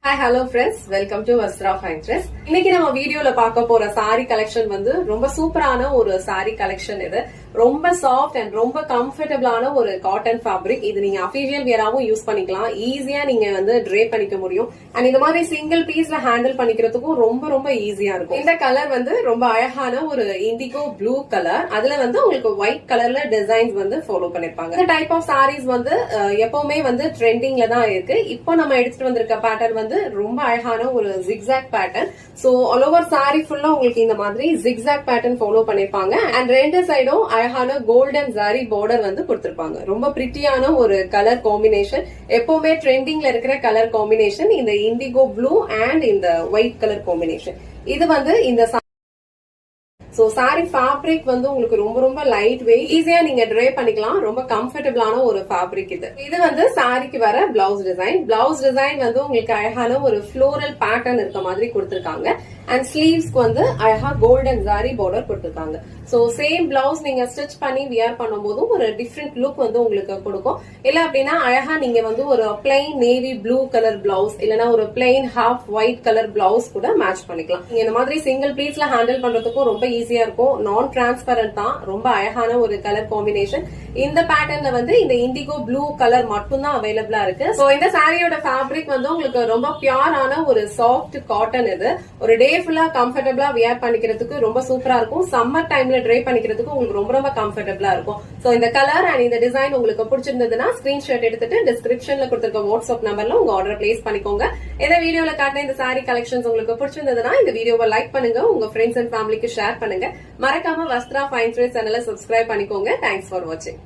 Hi, hello friends. Welcome to Vastra Fine Dress. இன்னைக்கு நம்ம வீடியோல பார்க்க போற saree collection வந்து ரொம்ப சூப்பரான ஒரு saree collection இது. ரொம்ப சாஃப்ட் அண்ட் ரொம்ப கம்ஃபர்டபிளான ஒரு காட்டன் ஃபேப்ரிக். இது நீங்க அஃபிஷியல் வியராவும் யூஸ் பண்ணிக்கலாம். ஈஸியா நீங்க வந்து ட்ரே பண்ணிக்க முடியும். அண்ட் இந்த மாதிரி சிங்கிள் பீஸ்ல ஹேண்டில் பண்ணிக்கிறதுக்கும் ரொம்ப ரொம்ப ஈஸியா இருக்கும். இந்த கலர் வந்து ரொம்ப அழகான ஒரு இண்டிகோ ப்ளூ கலர். அதுல வந்து உங்களுக்கு ஒயிட் கலர்ல டிசைன்ஸ் வந்து ஃபாலோ பண்ணிருப்பாங்க. இந்த டைப் ஆஃப் சாரீஸ் வந்து எப்பவுமே வந்து ட்ரெண்டிங்ல தான் இருக்கு. இப்போ நம்ம எடுத்துட்டு வந்திருக்க பேட்டர்ன் வந்து ரொம்ப அழகான ஒரு zigzag pattern. So all over sorry ஃபுல்லா உங்களுக்கு இந்த மாதிரி ஜிக்ஸாக் பேட்டர்ன் ஃபாலோ பண்ணிருப்பாங்க. அண்ட் ரெண்டு சைடும் அழகான கோல்டன் ஜாரி பார்டர் வந்து கொடுத்திருப்பாங்க. ரொம்ப பிரிட்டியான ஒரு கலர் காம்பினேஷன். எப்பவுமே ட்ரெண்டிங்ல இருக்கிற கலர் காம்பினேஷன் இந்த இண்டிகோ ப்ளூ அண்ட் இந்த ஒயிட் கலர் காம்பினேஷன். இது வந்து இந்த சோ சாரி ஃபேப்ரிக் வந்து உங்களுக்கு ரொம்ப ரொம்ப லைட் வெயிட், ஈஸியா நீங்க ட்ரே பண்ணிக்கலாம். ரொம்ப கம்ஃபர்டபிளான ஒரு ஃபேப்ரிக் இது. இது வந்து சாரிக்கு வர பிளவுஸ் டிசைன். பிளவுஸ் டிசைன் வந்து உங்களுக்கு அழகான ஒரு ஃப்ளோரல் பேட்டர்ன் இருக்க மாதிரி கொடுத்திருக்காங்க. அண்ட் ஸ்லீவ்ஸ்க்கு வந்து அழகா கோல்டன் ஜாரி பார்டர் கொடுத்திருக்காங்க. சோ சேம் பிளவுஸ் நீங்க ஸ்டிச் பண்ணி வியர் பண்ணும் போதும் ஒரு டிஃப்ரெண்ட் லுக் வந்து உங்களுக்கு கொடுக்கும். இல்ல அப்படின்னா அழகா நீங்க வந்து ஒரு plain navy blue colour blouse இல்லனா ஒரு plain half white colour blouse கூட மேட்ச் பண்ணிக்கலாம். நீங்க இந்த மாதிரி சிங்கிள் பீஸ்ல ஹேண்டில் பண்றதுக்கும் ரொம்ப ஈஸியா இருக்கும். நான் டிரான்ஸ்பரண்ட் தான். ரொம்ப அழகான ஒரு கலர் காம்பினேஷன். இந்த பேட்டர்ன்ல வந்து இந்த இண்டிகோ ப்ளூ கலர் மட்டும் தான் அவைலபிளா இருக்கு. சோ இந்த சாரியோட ஃபேப்ரிக் வந்து உங்களுக்கு ரொம்ப பியூரான ஒரு சாஃப்ட் காட்டன். இது ஒரு டே ஃபுல்லா கம்ஃபர்டபிளா வியர் பண்ணிக்கிறதுக்கு ரொம்ப சூப்பரா இருக்கும். சம்மர் டைம்ல ட்ரை பண்ணிக்கிறதுக்கு உங்களுக்கு ரொம்ப ரொம்ப கம்ஃபர்டபிளா இருக்கும். சோ இந்த கலர் அண்ட் இந்த டிசைன் உங்களுக்கு பிடிச்சிருந்ததுன்னா ஸ்கிரீன்ஷாட் எடுத்துட்டு டிஸ்கிரிப்ஷன்ல கொடுத்திருக்க வாட்ஸ்அப் நம்பர்ல உங்க ஆர்டர் பிளேஸ் பண்ணிக்கோங்க. இந்த வீடியோல காட்டின இந்த சாரி கலெக்ஷன்ஸ் உங்களுக்கு பிடிச்சிருந்ததுன்னா இந்த வீடியோவை லைக் பண்ணுங்க, உங்க ஃப்ரெண்ட்ஸ் அண்ட் ஃபேமிலிக்கு ஷேர் பண்ணுங்க. மறக்காம வஸ்த்ரா ஃபைன் ட்ரெஸ் சேனலை சப்ஸ்கிரைப் பண்ணிக்கோங்க. தேங்க்ஸ் ஃபார் வாட்சிங்.